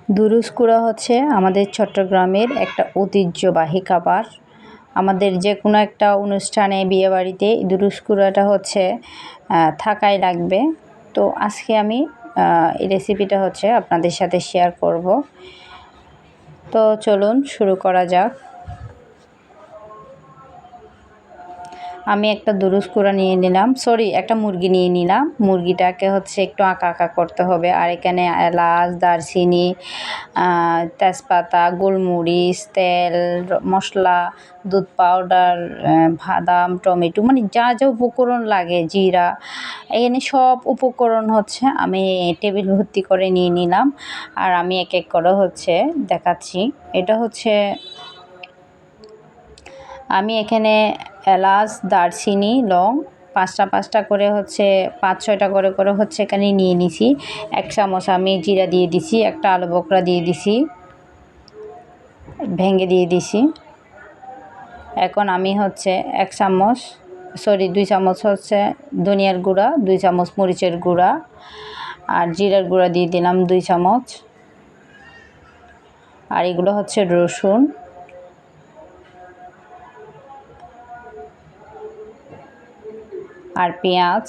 দুরুস কুড়া হচ্ছে আমাদের চট্টগ্রামের একটা ঐতিহ্যবাহী খাবার। আমাদের যে কোনো একটা অনুষ্ঠানে বিয়েবাড়িতে দুরুস কুড়াটা হচ্ছে থাকাই লাগবে। তো আজকে আমি এই রেসিপিটা হচ্ছে আপনাদের সাথে শেয়ার করব। তো চলুন শুরু করা যাক। আমি একটা দুরুস কুড়া নিয়ে নিলাম, একটা মুরগি নিয়ে নিলাম। মুরগিটাকে হচ্ছে একটু আঁকা আঁকা করতে হবে। আর এখানে এলাচ, দারচিনি, তেজপাতা, গোলমরিচ, তেল, মশলা, দুধ পাউডার, বাদাম, টমেটো, মানে যা যা উপকরণ লাগে, জিরা, এখানে সব উপকরণ হচ্ছে আমি টেবিল ভর্তি করে নিয়ে নিলাম। আর আমি এক এক করে হচ্ছে দেখাচ্ছি। এটা হচ্ছে আমি এখানে এলাচ, দারচিনি, লং পাঁচটা করে হচ্ছে 5-6টা করে হচ্ছে এখানে নিয়ে নিছি। 1 চামচ আমি জিরা দিয়ে দিছি, একটা আলু বকরা দিয়ে দিছি, ভেঙে দিয়ে দিছি। এখন আমি হচ্ছে 2 চামচ হচ্ছে ধনিয়ার গুঁড়া, 2 চামচ মরিচের গুঁড়া আর জিরার গুঁড়া দিয়ে দিলাম 2 চামচ। আর এগুলো হচ্ছে রসুন আর পেঁয়াজ।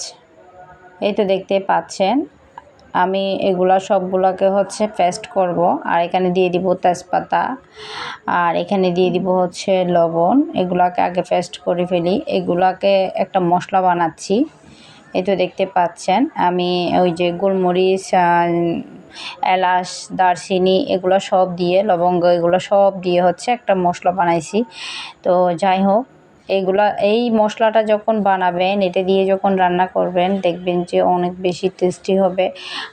এই তো দেখতে পাচ্ছেন আমি এগুলা সবগুলোকে হচ্ছে পেস্ট করব। আর এখানে দিয়ে দিব তেজপাতা, আর এখানে দিয়ে দিব হচ্ছে লবণ। এগুলাকে আগে পেস্ট করে ফেলি। এগুলাকে একটা মশলা বানাচ্ছি। এই তো দেখতে পাচ্ছেন আমি ওই যে গোলমরিচ, এলাচ, দারচিনি এগুলো সব দিয়ে, লবঙ্গ এগুলো সব দিয়ে হচ্ছে একটা মশলা বানাইছি। তো যাই হোক, এই মশলাটা যখন বানাবেন, এটা দিয়ে যখন রান্না করবেন, দেখবেন যে অনেক বেশি টেস্টি হবে,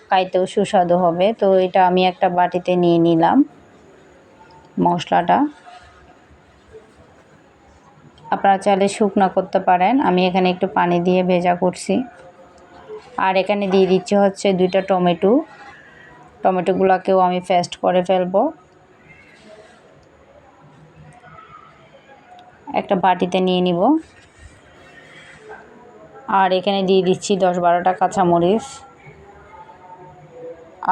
খাইতেও সুস্বাদু হবে। তো এটা আমি একটা বাটিতে নিয়ে নিলাম মশলাটা। আপনারা চাইলে শুকনা করতে পারেন, আমি এখানে একটু পানি দিয়ে ভেজা করছি। আর এখানে দিয়ে দিচ্ছি হচ্ছে 2টা টমেটোগুলোকেও আমি পেস্ট করে ফেলবো। একটা বাটিতে নিয়ে নিব। আর এখানে দিয়ে দিচ্ছি 10-12টা কাঁচামরিচ।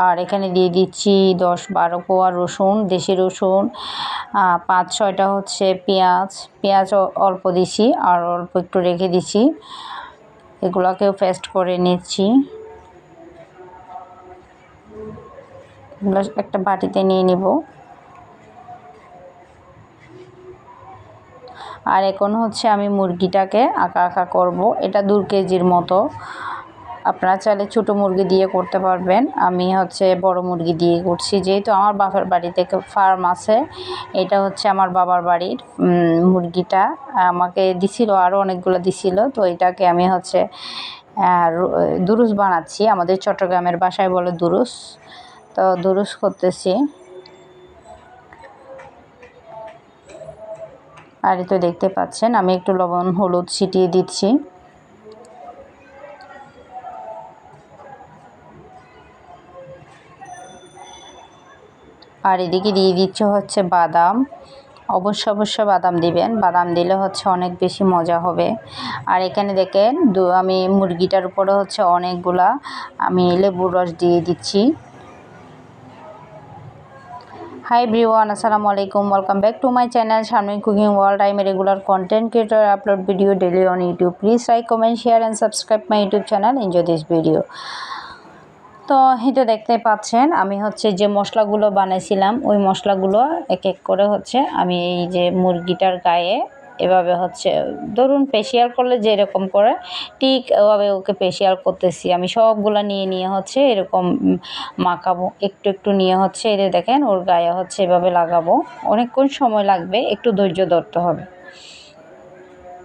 আর এখানে দিয়ে দিচ্ছি 10-12 কোয়া রসুন, দেশি রসুন, 5-6টা হচ্ছে পেঁয়াজ অল্প দিছি আর অল্প একটু রেখে দিছি। এগুলোকেও পেস্ট করে নিচ্ছি। এগুলো একটা বাটিতে নিয়ে নিব। আর এখন হচ্ছে আমি মুরগিটাকে আঁকা আঁকা করব। এটা 2 কেজির মতো। আপনারা চাইলে ছোটো মুরগি দিয়ে করতে পারবেন। আমি হচ্ছে বড় মুরগি দিয়ে করছি, যেহেতু আমার বাবার বাড়ি থেকে ফার্ম আছে। এটা হচ্ছে আমার বাবার বাড়ির মুরগিটা আমাকে দিছিল, আরও অনেকগুলো দিছিল। তো এটাকে আমি হচ্ছে দুরুস বানাচ্ছি। আমাদের চট্টগ্রামের ভাষায় বলে দুরুস। তো দুরুস করতেছি। আর এই তো দেখতে পাচ্ছেন আমি একটু লবণ হলুদ ছিটিয়ে দিচ্ছি। আর এদিকে দিয়ে দিচ্ছে হচ্ছে বাদাম। অবশ্যই বাদাম দিবেন, বাদাম দিলে হচ্ছে অনেক বেশি মজা হবে। আর এখানে দেখেন আমি মুরগিটার উপরে হচ্ছে অনেকগুলা আমি লেবুর রস দিয়ে দিচ্ছি। হাই এভরিওয়ান, আসসালামু আলাইকুম, welcome back to my channel Sharmin cooking world. I am a regular content creator, upload video daily on YouTube. Please like, comment, share and subscribe my YouTube channel. Enjoy this video. তো এই তো দেখতে পাচ্ছেন আমি হচ্ছে যে মশলাগুলো বানাইছিলাম, ওই মশলাগুলো এক এক করে হচ্ছে আমি এই যে মুরগিটার গায়ে এভাবে হচ্ছে, ধরুন ফেসিয়াল করলে যেরকম করে ঠিক ওভাবে ওকে ফেসিয়াল করতেছি। আমি সবগুলো নিয়ে হচ্ছে এরকম মাখাবো। একটু নিয়ে হচ্ছে এই দেখেন ওর গায়ে হচ্ছে এভাবে লাগাবো। অনেকক্ষণ সময় লাগবে, একটু ধৈর্য ধরতে হবে।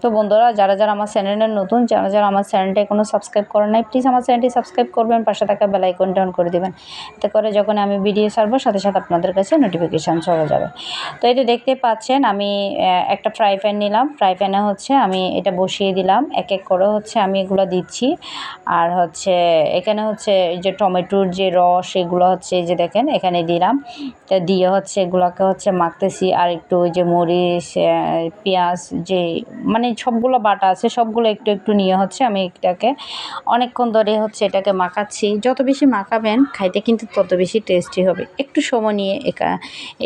তো বন্ধুরা, যারা আমার চ্যানেলের নতুন, যারা আমার চ্যানেলটা এখনও সাবস্ক্রাইব করেন নাই, প্লিজ আমার চ্যানেলটি সাবস্ক্রাইব করবেন, পাশে থাকা বেল আইকনটা অন করে দেবেন। এতে করে যখন আমি ভিডিও ছাড়বো সাথে সাথে আপনাদের কাছে নোটিফিকেশান চলে যাবে। তো এটা দেখতে পাচ্ছেন আমি একটা ফ্রাই প্যান নিলাম। ফ্রাই প্যানে হচ্ছে আমি এটা বসিয়ে দিলাম। এক এক করে হচ্ছে আমি এগুলো দিচ্ছি। আর হচ্ছে এখানে হচ্ছে এই যে টমেটোর যে রস, এগুলো হচ্ছে এই যে দেখেন এখানে দিলাম। তো দিয়ে হচ্ছে এগুলোকে হচ্ছে মাখতেছি। আর একটু ওই যে মরিচ, পেঁয়াজ, যে মানে মানে সবগুলো বাটা আছে, সবগুলো একটু একটু নিয়ে হচ্ছে আমি এটাকে অনেকক্ষণ ধরে হচ্ছে এটাকে মাখাচ্ছি। যত বেশি মাখাবেন খাইতে কিন্তু তত বেশি টেস্টি হবে। একটু সময় নিয়ে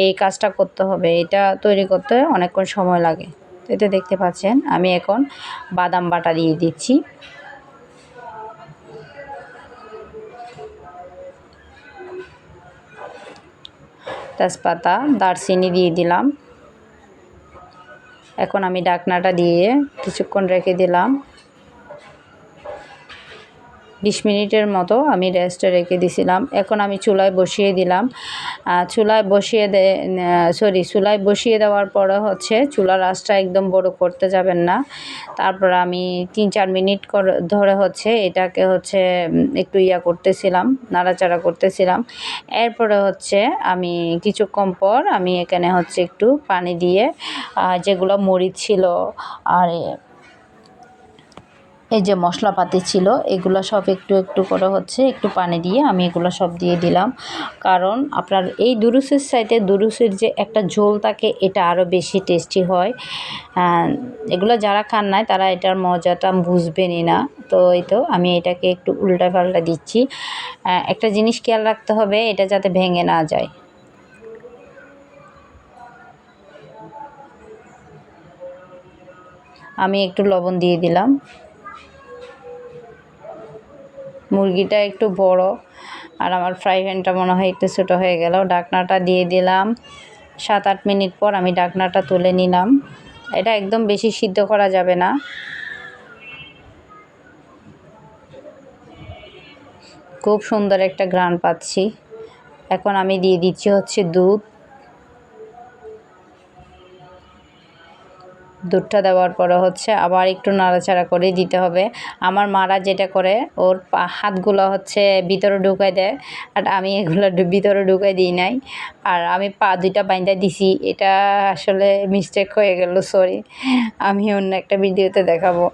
এই কাজটা করতে হবে, এটা তৈরি করতে অনেকক্ষণ সময় লাগে। তো এটা দেখতে পাচ্ছেন আমি এখন বাদাম বাটা দিয়ে দিচ্ছি। তেজপাতা, দারচিনি দিয়ে দিলাম। এখন আমি ঢাকনাটা দিয়ে কিছুক্ষণ রেখে দিলাম। 20 মিনিটের মতো আমি রেস্টে রেখে দিয়েছিলাম। এখন আমি চুলায় বসিয়ে দিলাম। চুলায় বসিয়ে দেওয়ার পরে হচ্ছে চুলার আঁচটা একদম বড় করতে যাবেন না। তারপর আমি 3-4 মিনিট ধরে হচ্ছে এটাকে হচ্ছে একটু করতেছিলাম, নাড়াচাড়া করতেছিলাম। এরপরে হচ্ছে আমি কিছুক্ষণ পর আমি এখানে হচ্ছে একটু পানি দিয়ে যেগুলো মরিচ ছিল আর এই যে মশলাপাতি ছিল এগুলো সব একটু একটু করে হচ্ছে একটু পানি দিয়ে আমি এগুলো সব দিয়ে দিলাম। কারণ আপনার এই দুরুসের সাইডে দুরুসের যে একটা ঝোল থাকে এটা আরও বেশি টেস্টি হয়। এগুলো যারা খান নাই তারা এটার মজাটা বুঝবেনই না। তো এই তো আমি এটাকে একটু উল্টা পাল্টা দিচ্ছি। একটা জিনিস খেয়াল রাখতে হবে, এটা যাতে ভেঙে না যায়। আমি একটু লবণ দিয়ে দিলাম। মুরগিটা একটু বড় আর আমার ফ্রাই প্যানটা মনে হয় একটু ছোটো হয়ে গেল। ঢাকনাটা দিয়ে দিলাম। 7-8 মিনিট পর আমি ঢাকনাটা তুলে নিলাম। এটা একদম বেশি সিদ্ধ করা যাবে না। খুব সুন্দর একটা ঘ্রাণ পাচ্ছি। এখন আমি দিয়ে দিচ্ছি হচ্ছে দুধটা দেওয়ার পরে হচ্ছে আবার একটু নাড়াচাড়া করে দিতে হবে। আমার মারা যেটা করে ওর হাতগুলো হচ্ছে ভিতরে ঢুকাই দেয়, আর আমি এগুলো ভিতরে ঢুকাই দিই নাই। আর আমি পা দুইটা বাইন্ধা দিছি, এটা আসলে মিস্টেক হয়ে গেল, সরি। আমি অন্য একটা ভিডিওতে দেখাবো।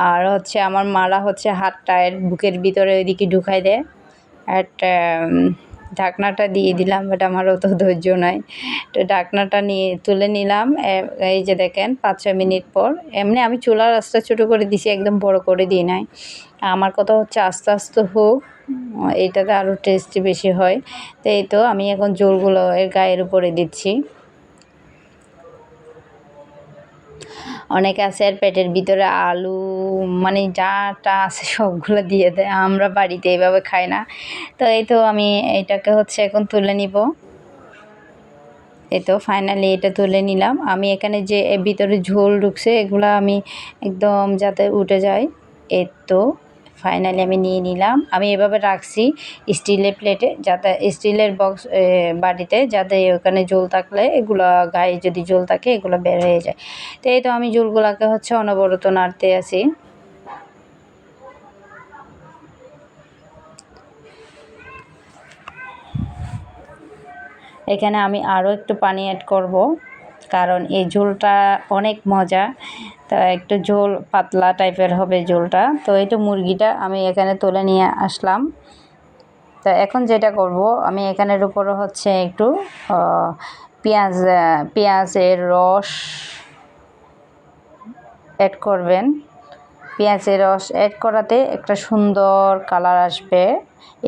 আর হচ্ছে আমার মারা হচ্ছে হাতটা এর বুকের ভিতরে ওইদিকে ঢুকাই দেয়। একটা ঢাকনাটা দিয়ে দিলাম, বাট আমার অত ধৈর্য নাই। তো ঢাকনাটা নিয়ে তুলে নিলাম। এই যে দেখেন 5-6 মিনিট পর এমনি আমি চুলার আঁচটা ছোটো করে দিছি, একদম বড় করে দিই নাই। আমার কথা হচ্ছে আস্তে আস্তে হোক, এইটাতে আরও টেস্টি বেশি হয়। তো এই তো আমি এখন ঝোলগুলো এর গায়ের উপরে দিচ্ছি। অনেকে আছে এর পেটের ভিতরে আলু মানে যা আছে সবগুলো দিয়ে দেয়, আমরা বাড়িতে এইভাবে খাই না। তো এই তো আমি এটাকে হচ্ছে এখন তুলে নিব। এই তো ফাইনালি এটা তুলে নিলাম। আমি এখানে যে এর ভিতরে ঝোল ঢুকছে এগুলো আমি একদম যাতে উঠে যায়। এই তো ফাইনালি আমি নিয়ে নিলাম। আমি এভাবে রাখছি স্টিলের প্লেটে, যাতে স্টিলের বক্স বাটিতে, যাতে ওখানে ঝোল থাকলে এগুলো গায়ে যদি ঝোল থাকে এগুলো বের হয়ে যায়। তো এই তো আমি ঝোলগুলোকে হচ্ছে অনবরত নাড়তে আছি। এখানে আমি আরও একটু পানি অ্যাড করব, কারণ এই ঝোলটা অনেক মজা। তা একটু ঝোল পাতলা টাইপের হবে ঝোলটা। তো এই তো মুরগিটা আমি এখানে তুলে নিয়ে আসলাম। তো এখন যেটা করব আমি এখানের উপরে হচ্ছে একটু পেঁয়াজের রস অ্যাড করবেন। পেঁয়াজের রস অ্যাড করাতে একটা সুন্দর কালার আসবে।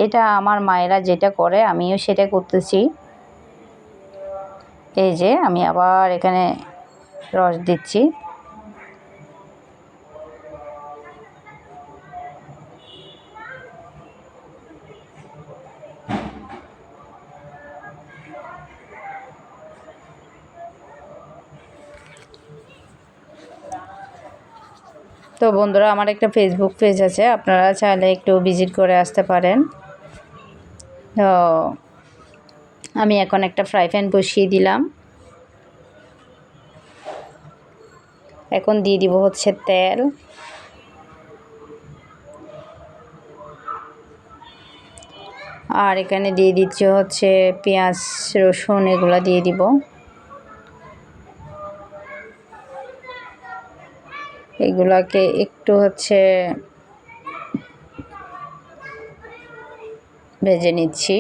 এটা আমার মায়েরা যেটা করে আমিও সেটা করতেছি। এই যে আমি আবার এখানে রস দিচ্ছি। তো বন্ধুরা, আমার একটা ফেসবুক পেজ আছে, আপনারা চাইলে একটু ভিজিট করে আসতে পারেন। তো আমি এখন একটা ফ্রাই প্যান বসিয়ে দিলাম। এখন দিয়ে দিব হচ্ছে তেল। আর এখানে দিয়ে দিচ্ছি হচ্ছে পেঁয়াজ রসুন, এগুলো দিয়ে দিব। এগুলাকে একটু হচ্ছে ভেজে নিচ্ছি।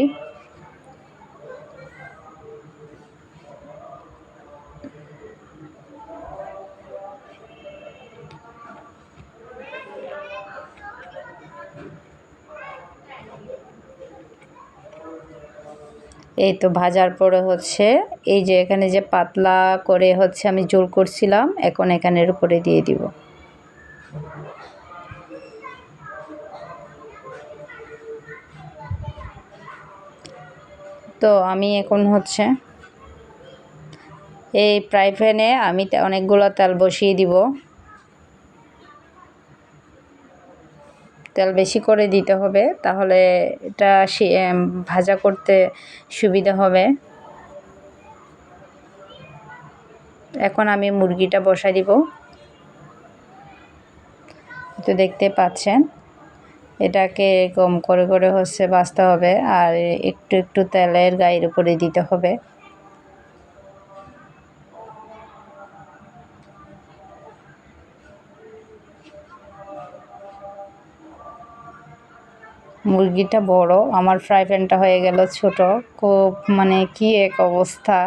এই তো ভাজার পরে হচ্ছে এই যে এখানে যে পাতলা করে হচ্ছে আমি ঝোল করছিলাম, এখন এখানের উপরে দিয়ে দিব। তো আমি এখন হচ্ছে এই ফ্রাই প্যানে আমি অনেকগুলো তেল বসিয়ে দিব। তেল বেশি করে দিতে হবে, তাহলে এটা ভাজা করতে সুবিধা হবে। এখন আমি মুরগিটা বসাই দিব। তো দেখতে পাচ্ছেন এটাকে এরকম করে করে হচ্ছে ভাজতে হবে, আর একটু একটু তেলের গায়ের উপরে দিতে হবে। মুরগিটা বড়, আমার ফ্রাই প্যানটা হয়ে গেল ছোট। খুব মানে কি এক অবস্থা,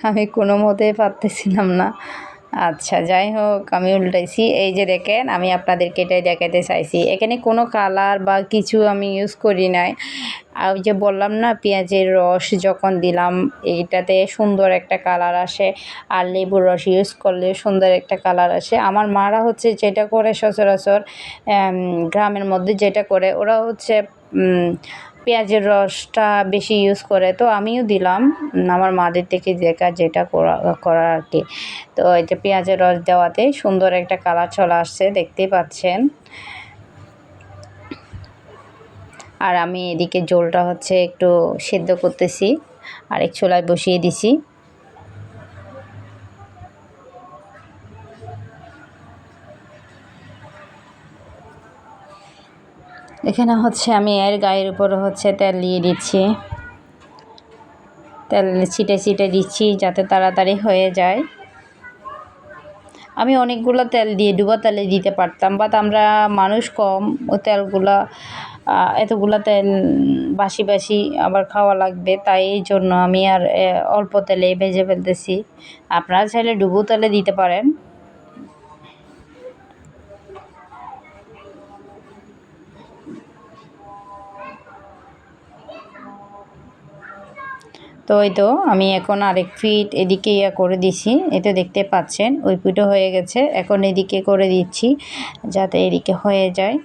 আমি কোনো মতেই পারতেছিলাম না। আচ্ছা যাই হোক, আমি উল্টাইছি। এই যে দেখেন, আমি আপনাদেরকে এটাই দেখাতে চাইছি, এখানে কোনো কালার বা কিছু আমি ইউজ করি নাই। আর ওই যে বললাম না, পেঁয়াজের রস যখন দিলাম এইটাতে সুন্দর একটা কালার আসে, আর লেবুর রস ইউজ করলে সুন্দর একটা কালার আসে। আমার মারা হচ্ছে যেটা করে সচরাচর গ্রামের মধ্যে যেটা করে, ওরা হচ্ছে পেঁয়াজের রসটা বেশি ইউজ করে, তো আমিও দিলাম আমার মাদের থেকে যেটা করা আর কি। তো এটা পেঁয়াজের রস দেওয়াতে সুন্দর একটা কালার চলে আসছে, দেখতেই পাচ্ছেন। আর আমি এদিকে ঝোলটা হচ্ছে একটু সেদ্ধ করতেছি, আর এক চুলায় বসিয়ে দিছি। এখানে হচ্ছে আমি এর গায়ের উপরে হচ্ছে তেল দিয়ে দিচ্ছি, তেল ছিটে ছিটে দিচ্ছি যাতে তাড়াতাড়ি হয়ে যায়। আমি অনেকগুলো তেল দিয়ে ডুবা তেলে দিতে পারতাম, বাট আমরা মানুষ কম, ও তেলগুলা এতগুলো তেল বাসি বাসি আবার খাওয়া লাগবে, তাই এই জন্য আমি আর অল্প তেলে ভেজে ফেলতেছি। আপনারা চাইলে ডুবো তেলে দিতে পারেন। তো ওই তো আমি এখন আরেক ফিট এদিকে করে দিছি, এটা দেখতে পাচ্ছেন ওই পিঠও হয়ে গেছে, এখন এদিকে করে দিচ্ছি যাতে এদিকে হয়ে যায়।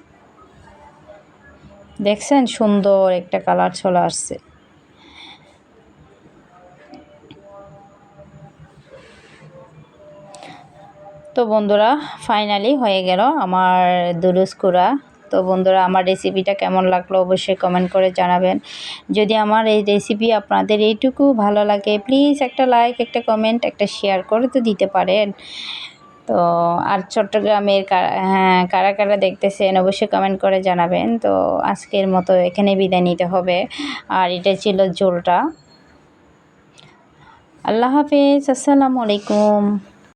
দেখছেন সুন্দর একটা কালার চলে আসছে। তো বন্ধুরা ফাইনালি হয়ে গেল আমার দুরুস কুড়া। তো বন্ধুরা আমার রেসিপিটা কেমন লাগলো অবশ্যই কমেন্ট করে জানাবেন। যদি আমার এই রেসিপি আপনাদের এইটুকু ভালো লাগে, প্লিজ একটা লাইক, একটা কমেন্ট, একটা শেয়ার করে তো দিতে পারেন। তো আর চট্টগ্রামের কারা কারা দেখতেছেন অবশ্যই কমেন্ট করে জানাবেন। তো আজকের মতো এখানে বিদায় নিতে হবে। আর এটা ছিল ঝোলটা। আল্লাহ হাফেজ, আসসালামু আলাইকুম।